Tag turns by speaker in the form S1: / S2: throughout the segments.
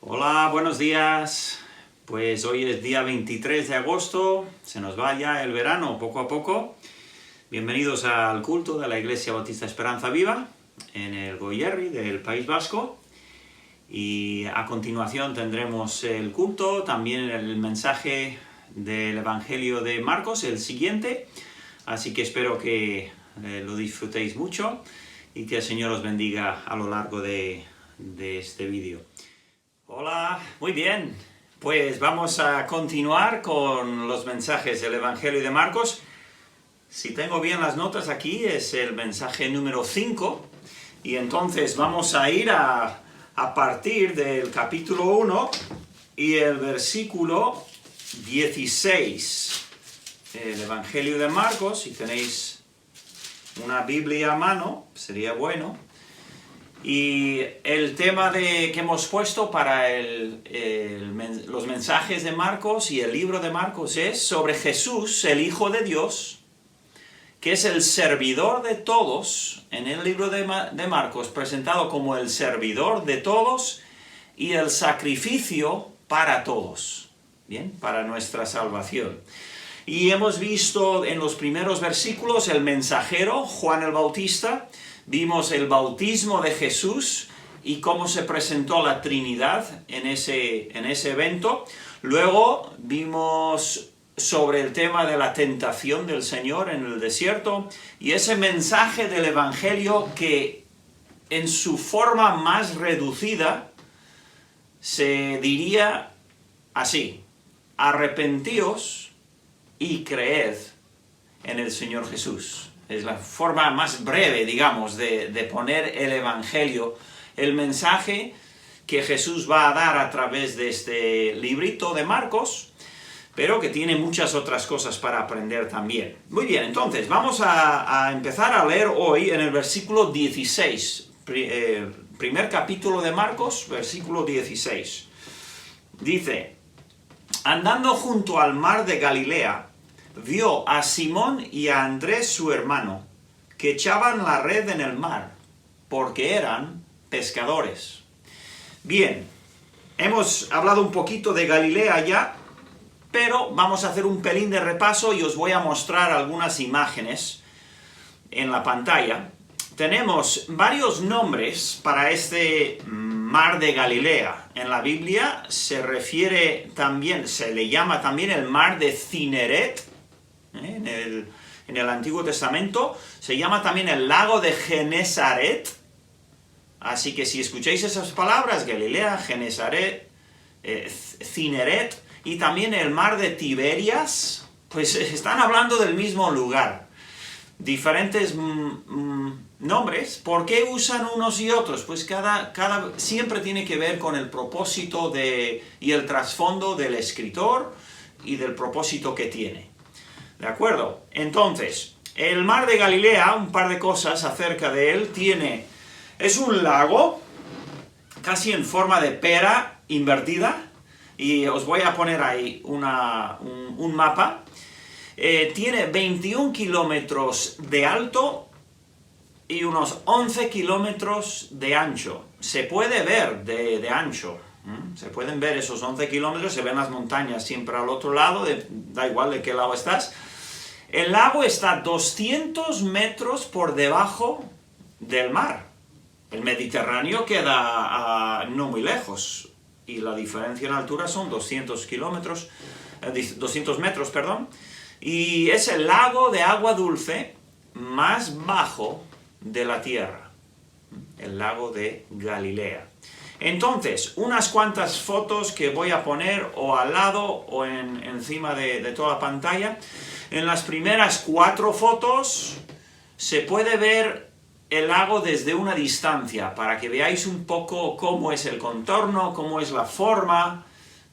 S1: Hola, buenos días. Pues hoy es día 23 de agosto, se nos va ya el verano poco a poco. Bienvenidos al culto de la Iglesia Bautista Esperanza Viva en el Goierri del País Vasco. Y a continuación tendremos el culto, también el mensaje del Evangelio de Marcos, el siguiente. Así que espero que lo disfrutéis mucho y que el Señor os bendiga a lo largo de este vídeo. Hola, muy bien. Pues vamos a continuar con los mensajes del Evangelio de Marcos. Si tengo bien las notas aquí, es el mensaje número 5. Y entonces vamos a ir a partir del capítulo 1 y el versículo 16. El Evangelio de Marcos, si tenéis una Biblia a mano, sería bueno. Y el tema que hemos puesto para los mensajes de Marcos y el libro de Marcos es sobre Jesús, el Hijo de Dios, que es el servidor de todos, en el libro de Marcos, presentado como el servidor de todos y el sacrificio para todos, ¿bien? Para nuestra salvación. Y hemos visto en los primeros versículos el mensajero, Juan el Bautista. Vimos el bautismo de Jesús y cómo se presentó la Trinidad en ese evento. Luego vimos sobre el tema de la tentación del Señor en el desierto y ese mensaje del Evangelio que en su forma más reducida se diría así: arrepentíos y creed en el Señor Jesús. Es la forma más breve, digamos, de poner el Evangelio, el mensaje que Jesús va a dar a través de este librito de Marcos, pero que tiene muchas otras cosas para aprender también. Muy bien, entonces vamos a empezar a leer hoy en el versículo 16, primer capítulo de Marcos, versículo 16. Dice: andando junto al mar de Galilea, vio a Simón y a Andrés su hermano, que echaban la red en el mar, porque eran pescadores. Bien, hemos hablado un poquito de Galilea ya, pero vamos a hacer un pelín de repaso y os voy a mostrar algunas imágenes en la pantalla. Tenemos varios nombres para este mar de Galilea. En la Biblia se le llama también el mar de Cineret. En el Antiguo Testamento se llama también el lago de Genesaret. Así que si escucháis esas palabras, Galilea, Genesaret, Cineret y también el mar de Tiberias, pues están hablando del mismo lugar. Diferentes nombres. ¿Por qué usan unos y otros? Pues siempre tiene que ver con el propósito y el trasfondo del escritor y del propósito que tiene. ¿De acuerdo? Entonces, el mar de Galilea, un par de cosas acerca de él, es un lago, casi en forma de pera invertida, y os voy a poner ahí un mapa. Tiene 21 kilómetros de alto y unos 11 kilómetros de ancho. Se puede ver de ancho. Se pueden ver esos 11 kilómetros, se ven las montañas siempre al otro lado, da igual de qué lado estás. El lago está 200 metros por debajo del mar. El Mediterráneo queda no muy lejos, y la diferencia en altura son 200 metros, y es el lago de agua dulce más bajo de la tierra, el lago de Galilea. Entonces, unas cuantas fotos que voy a poner o al lado o encima de toda la pantalla. En las primeras 4 fotos se puede ver el lago desde una distancia, para que veáis un poco cómo es el contorno, cómo es la forma.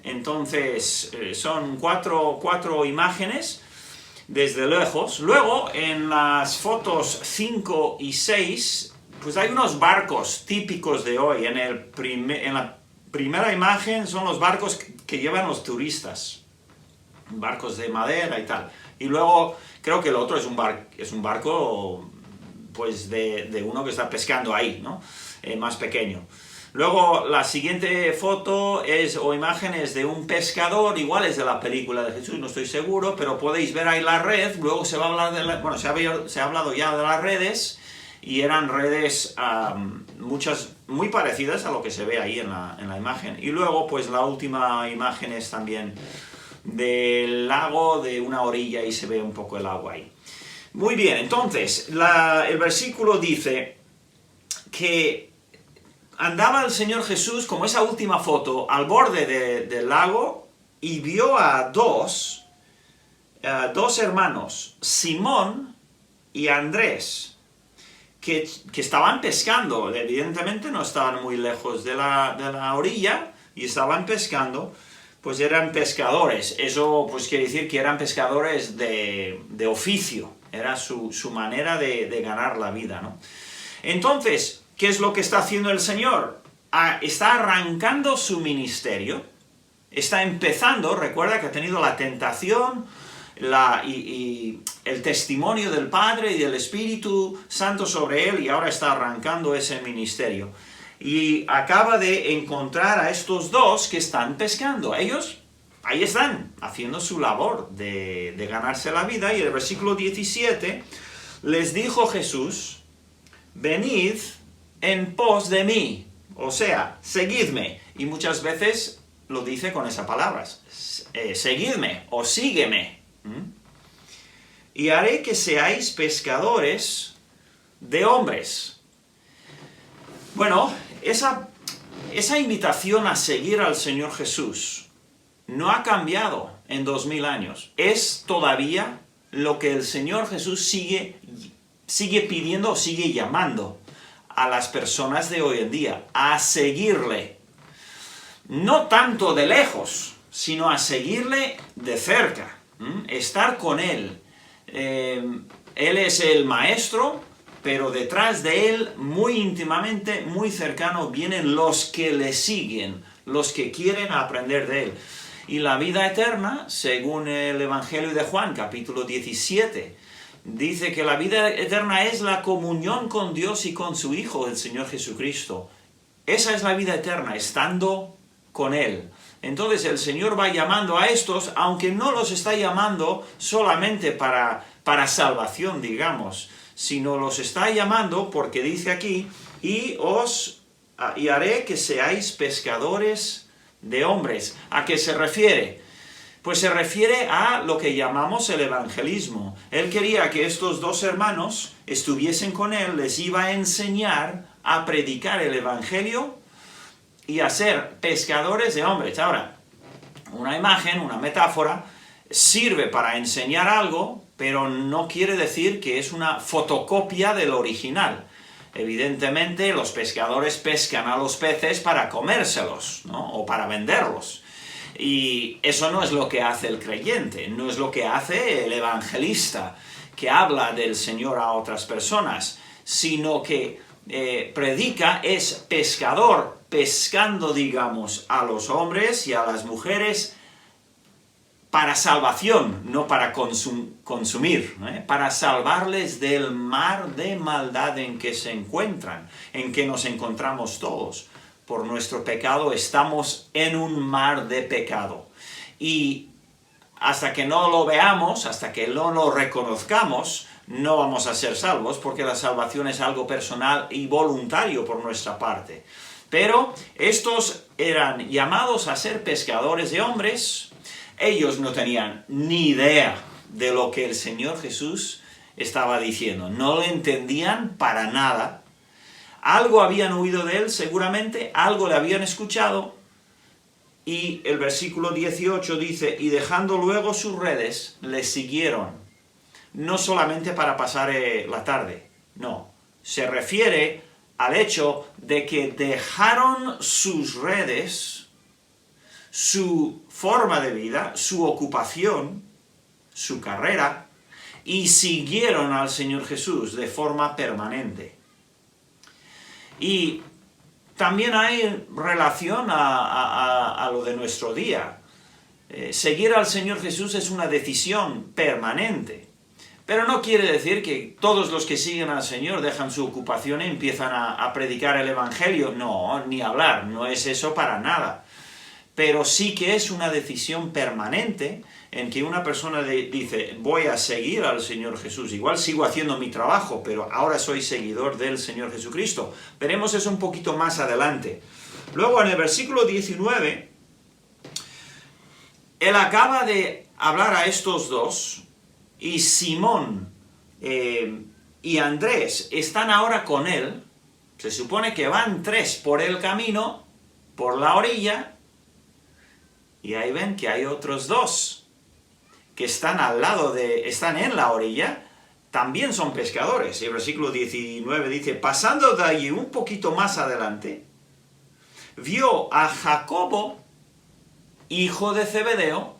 S1: Entonces, son cuatro imágenes desde lejos. Luego, en las fotos 5 y 6... pues hay unos barcos típicos de hoy. En la primera imagen son los barcos que llevan los turistas. Barcos de madera y tal. Y luego creo que el otro es un barco pues de uno que está pescando ahí, ¿no? Más pequeño. Luego la siguiente foto o imagen es de un pescador, igual es de la película de Jesús, no estoy seguro, pero podéis ver ahí la red. Luego se va a hablar se ha hablado ya de las redes, y eran redes muchas muy parecidas a lo que se ve ahí en la imagen. Y luego pues la última imagen es también del lago, de una orilla, y se ve un poco el agua ahí. Muy bien, entonces el versículo dice que andaba el Señor Jesús, como esa última foto, al borde del lago, y vio a dos hermanos, Simón y Andrés, que estaban pescando. Evidentemente no estaban muy lejos de la orilla, y estaban pescando. Pues eran pescadores. Eso pues quiere decir que eran pescadores de oficio. Era su manera de ganar la vida, ¿no? Entonces, ¿qué es lo que está haciendo el Señor? Está arrancando su ministerio. Está empezando, recuerda que ha tenido la tentación y el testimonio del Padre y del Espíritu Santo sobre él, y ahora está arrancando ese ministerio. Y acaba de encontrar a estos dos que están pescando. Ellos ahí están, haciendo su labor de ganarse la vida. Y el versículo 17, les dijo Jesús, venid en pos de mí, o sea, seguidme. Y muchas veces lo dice con esas palabras, seguidme o sígueme. Y haré que seáis pescadores de hombres. Bueno, esa invitación a seguir al Señor Jesús no ha cambiado en 2000 años. Es todavía lo que el Señor Jesús sigue pidiendo o sigue llamando a las personas de hoy en día, a seguirle. No tanto de lejos, sino a seguirle de cerca, estar con Él. Él es el Maestro, pero detrás de Él, muy íntimamente, muy cercano, vienen los que le siguen, los que quieren aprender de Él. Y la vida eterna, según el Evangelio de Juan, capítulo 17, dice que la vida eterna es la comunión con Dios y con su Hijo, el Señor Jesucristo. Esa es la vida eterna, estando con Él. Entonces el Señor va llamando a estos, aunque no los está llamando solamente para salvación, digamos, sino los está llamando porque dice aquí, y haré que seáis pescadores de hombres. ¿A qué se refiere? Pues se refiere a lo que llamamos el evangelismo. Él quería que estos dos hermanos estuviesen con él, les iba a enseñar a predicar el evangelio y a ser pescadores de hombres. Ahora, una imagen, una metáfora, sirve para enseñar algo, pero no quiere decir que es una fotocopia del original. Evidentemente, los pescadores pescan a los peces para comérselos, ¿no? O para venderlos. Y eso no es lo que hace el creyente, no es lo que hace el evangelista, que habla del Señor a otras personas, sino que predica, es pescador, pescando, digamos, a los hombres y a las mujeres para salvación, no para consumir, para salvarles del mar de maldad en que se encuentran, en que nos encontramos todos. Por nuestro pecado estamos en un mar de pecado. Y hasta que no lo veamos, hasta que no lo reconozcamos, no vamos a ser salvos, porque la salvación es algo personal y voluntario por nuestra parte. Pero estos eran llamados a ser pescadores de hombres. Ellos no tenían ni idea de lo que el Señor Jesús estaba diciendo. No lo entendían para nada. Algo habían oído de él, seguramente, algo le habían escuchado. Y el versículo 18 dice, y dejando luego sus redes, le siguieron. No solamente para pasar la tarde, no. Se refiere al hecho de que dejaron sus redes, su forma de vida, su ocupación, su carrera, y siguieron al Señor Jesús de forma permanente. Y también hay relación a lo de nuestro día. Seguir al Señor Jesús es una decisión permanente. Pero no quiere decir que todos los que siguen al Señor dejan su ocupación y empiezan a predicar el Evangelio. No, ni hablar, no es eso para nada. Pero sí que es una decisión permanente en que una persona dice, voy a seguir al Señor Jesús. Igual sigo haciendo mi trabajo, pero ahora soy seguidor del Señor Jesucristo. Veremos eso un poquito más adelante. Luego en el versículo 19, él acaba de hablar a estos dos, y Simón y Andrés están ahora con él. Se supone que van 3 por el camino, por la orilla, y ahí ven que hay otros 2 que están están en la orilla, también son pescadores. Y el versículo 19 dice, pasando de allí un poquito más adelante, vio a Jacobo, hijo de Zebedeo.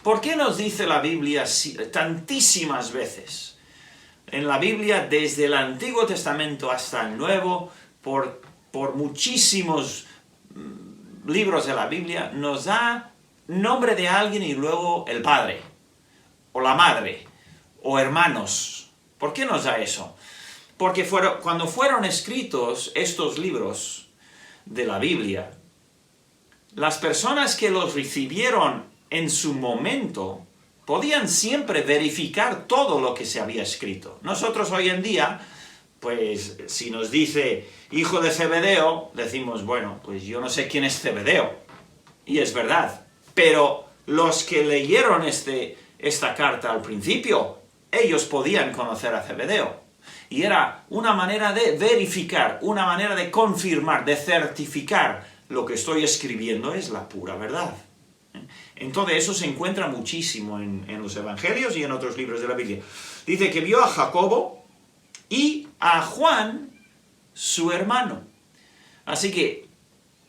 S1: ¿Por qué nos dice la Biblia tantísimas veces? En la Biblia, desde el Antiguo Testamento hasta el Nuevo, por muchísimos libros de la Biblia, nos da nombre de alguien y luego el padre, o la madre, o hermanos. ¿Por qué nos da eso? Porque cuando fueron escritos estos libros de la Biblia, las personas que los recibieron en su momento podían siempre verificar todo lo que se había escrito. Nosotros hoy en día, pues si nos dice hijo de Zebedeo, decimos, bueno, pues yo no sé quién es Zebedeo. Y es verdad. Pero los que leyeron esta carta al principio, ellos podían conocer a Zebedeo. Y era una manera de verificar, una manera de confirmar, de certificar lo que estoy escribiendo es la pura verdad. Entonces eso se encuentra muchísimo en los Evangelios y en otros libros de la Biblia. Dice que vio a Jacobo y a Juan, su hermano. Así que,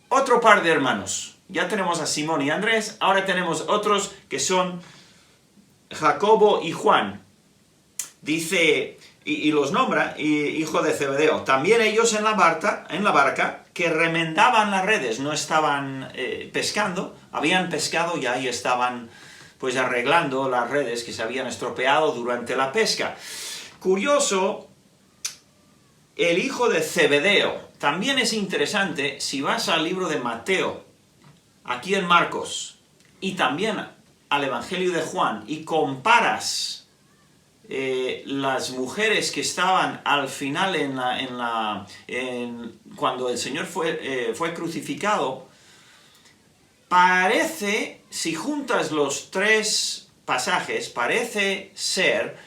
S1: otro par de hermanos. Ya tenemos a Simón y Andrés, ahora tenemos otros que son Jacobo y Juan. Dice, y los nombra, hijo de Zebedeo. También ellos en la barca, que remendaban las redes, no estaban pescando, habían pescado y ahí estaban pues arreglando las redes que se habían estropeado durante la pesca. Curioso, el hijo de Zebedeo. También es interesante, si vas al libro de Mateo, aquí en Marcos, y también al Evangelio de Juan, y comparas las mujeres que estaban al final cuando el Señor fue crucificado, parece, si juntas los 3 pasajes, parece ser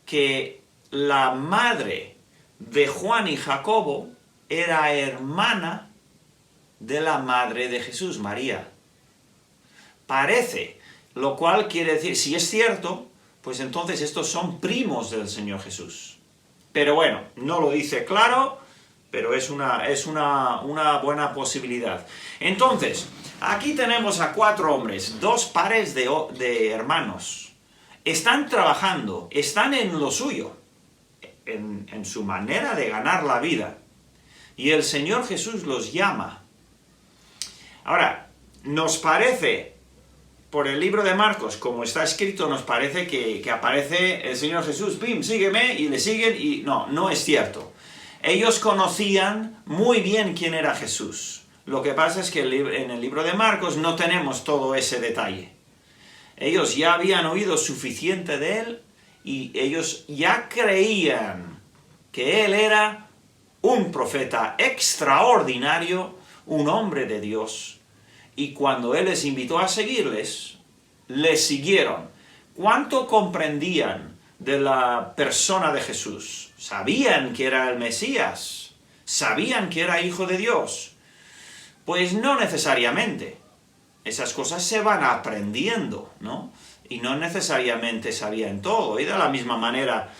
S1: que la madre de Juan y Jacobo era hermana de la madre de Jesús, María. Parece, lo cual quiere decir, si es cierto, pues entonces estos son primos del Señor Jesús. Pero bueno, no lo dice claro, pero es una buena posibilidad. Entonces, aquí tenemos a 4 hombres, 2 pares de hermanos. Están trabajando, están en lo suyo, en su manera de ganar la vida. Y el Señor Jesús los llama. Ahora, nos parece, por el libro de Marcos, como está escrito, nos parece que aparece el Señor Jesús, ¡pim!, sígueme, y le siguen, y no es cierto. Ellos conocían muy bien quién era Jesús. Lo que pasa es que en el libro de Marcos no tenemos todo ese detalle. Ellos ya habían oído suficiente de él, y ellos ya creían que él era un profeta extraordinario, un hombre de Dios. Y cuando él les invitó a seguirles, les siguieron. ¿Cuánto comprendían de la persona de Jesús? ¿Sabían que era el Mesías? ¿Sabían que era hijo de Dios? Pues no necesariamente. Esas cosas se van aprendiendo, ¿no? Y no necesariamente sabían todo. Y de la misma manera,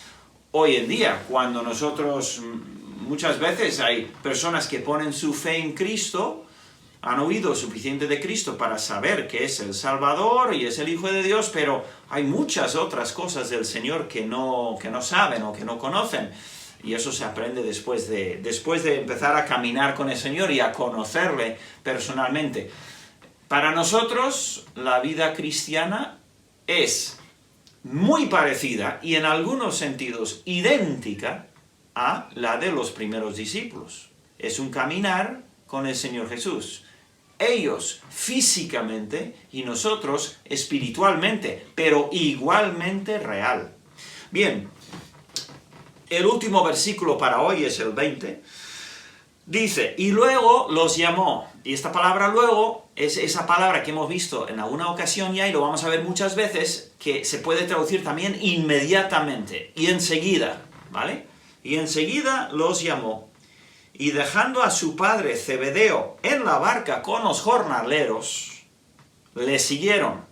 S1: hoy en día, cuando nosotros, muchas veces hay personas que ponen su fe en Cristo, han oído suficiente de Cristo para saber que es el Salvador y es el Hijo de Dios, pero hay muchas otras cosas del Señor que no saben o que no conocen. Y eso se aprende después de empezar a caminar con el Señor y a conocerle personalmente. Para nosotros, la vida cristiana es muy parecida y en algunos sentidos idéntica a la de los primeros discípulos. Es un caminar con el Señor Jesús. Ellos físicamente y nosotros espiritualmente, pero igualmente real. Bien, el último versículo para hoy es el 20. Dice, y luego los llamó. Y esta palabra luego es esa palabra que hemos visto en alguna ocasión ya, y lo vamos a ver muchas veces, que se puede traducir también inmediatamente, y enseguida, ¿vale? Y enseguida los llamó. Y dejando a su padre Zebedeo en la barca con los jornaleros, le siguieron.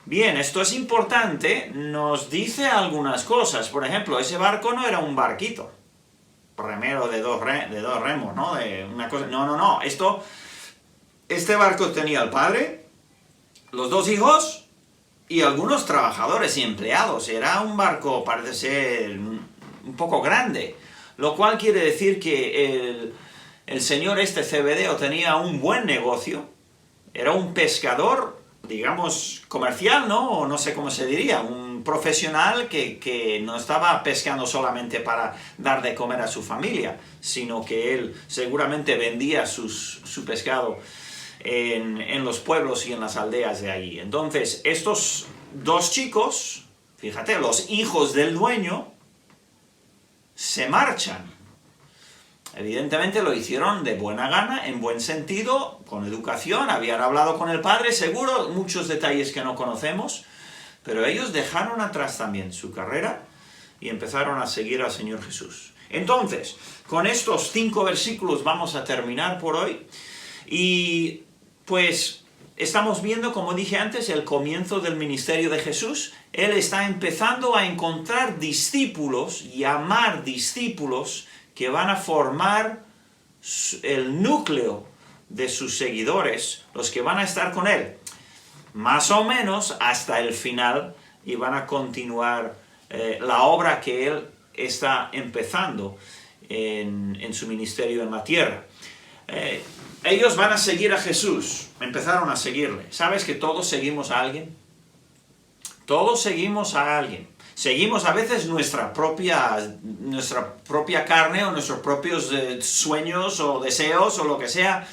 S1: Bien, esto es importante, nos dice algunas cosas. Por ejemplo, ese barco no era un barquito remero de dos remos, ¿no? De una cosa. No. Este barco tenía el padre, los dos hijos y algunos trabajadores y empleados. Era un barco, parece ser, un poco grande. Lo cual quiere decir que el señor Zebedeo tenía un buen negocio. Era un pescador, digamos, comercial, ¿no? O no sé cómo se diría, un profesional que no estaba pescando solamente para dar de comer a su familia, sino que él seguramente vendía su pescado en los pueblos y en las aldeas de allí. Entonces, estos dos chicos, fíjate, los hijos del dueño, se marchan. Evidentemente lo hicieron de buena gana, en buen sentido, con educación, habían hablado con el padre, seguro, muchos detalles que no conocemos, pero ellos dejaron atrás también su carrera y empezaron a seguir al Señor Jesús. Entonces, con estos 5 versículos vamos a terminar por hoy, y pues estamos viendo, como dije antes, el comienzo del ministerio de Jesús. Él está empezando a encontrar discípulos, llamar discípulos, que van a formar el núcleo de sus seguidores, los que van a estar con él, más o menos hasta el final, y van a continuar la obra que él está empezando en su ministerio en la tierra. Ellos van a seguir a Jesús, empezaron a seguirle. ¿Sabes que todos seguimos a alguien? Todos seguimos a alguien. Seguimos a veces nuestra propia carne o nuestros propios sueños o deseos o lo que sea,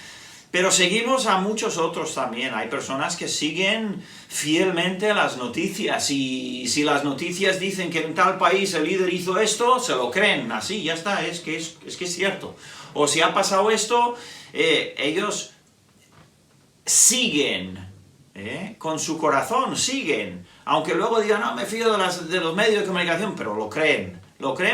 S1: pero seguimos a muchos otros también. Hay personas que siguen fielmente las noticias, y si las noticias dicen que en tal país el líder hizo esto, se lo creen, así, ya está, es que es cierto. O si ha pasado esto, ellos siguen, con su corazón siguen, aunque luego digan, no, me fío de los medios de comunicación, pero lo creen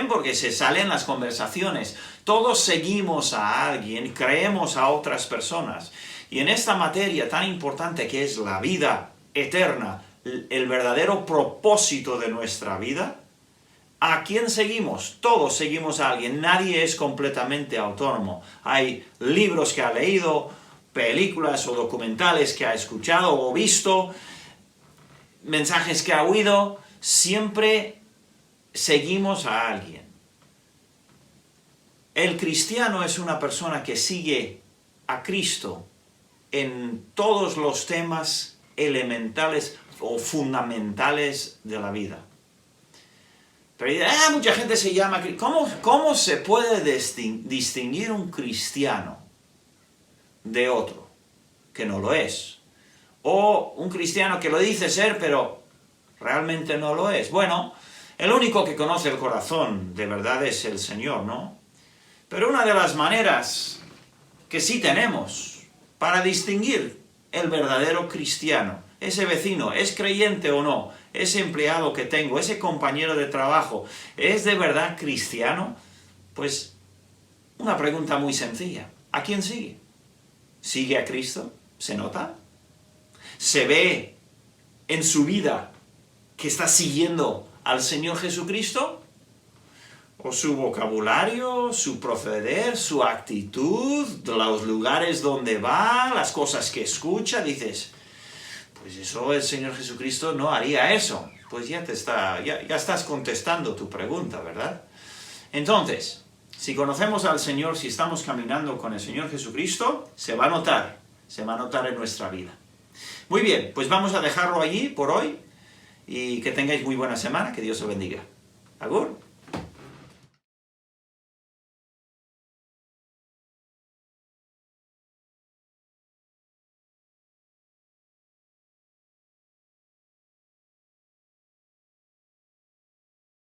S1: porque se salen las conversaciones. Todos seguimos a alguien, creemos a otras personas, y en esta materia tan importante que es la vida eterna, el verdadero propósito de nuestra vida, ¿a quién seguimos? Todos seguimos a alguien, nadie es completamente autónomo. Hay libros que ha leído, películas o documentales que ha escuchado o visto, mensajes que ha oído, siempre seguimos a alguien. El cristiano es una persona que sigue a Cristo en todos los temas elementales o fundamentales de la vida. Pero mucha gente se llama... ¿Cómo se puede distinguir un cristiano de otro que no lo es? O un cristiano que lo dice ser, pero realmente no lo es. Bueno, el único que conoce el corazón de verdad es el Señor, ¿no? Pero una de las maneras que sí tenemos para distinguir el verdadero cristiano, ese vecino, ¿es creyente o no? Ese empleado que tengo, ese compañero de trabajo, ¿es de verdad cristiano? Pues una pregunta muy sencilla. ¿A quién sigue? ¿Sigue a Cristo? ¿Se nota? ¿Se ve en su vida que está siguiendo al Señor Jesucristo? ¿O su vocabulario, su proceder, su actitud, los lugares donde va, las cosas que escucha? Dices, pues eso el Señor Jesucristo no haría eso. Pues ya estás contestando tu pregunta, ¿verdad? Entonces, si conocemos al Señor, si estamos caminando con el Señor Jesucristo, se va a notar en nuestra vida. Muy bien, pues vamos a dejarlo allí por hoy, y que tengáis muy buena semana, que Dios os bendiga. Agur.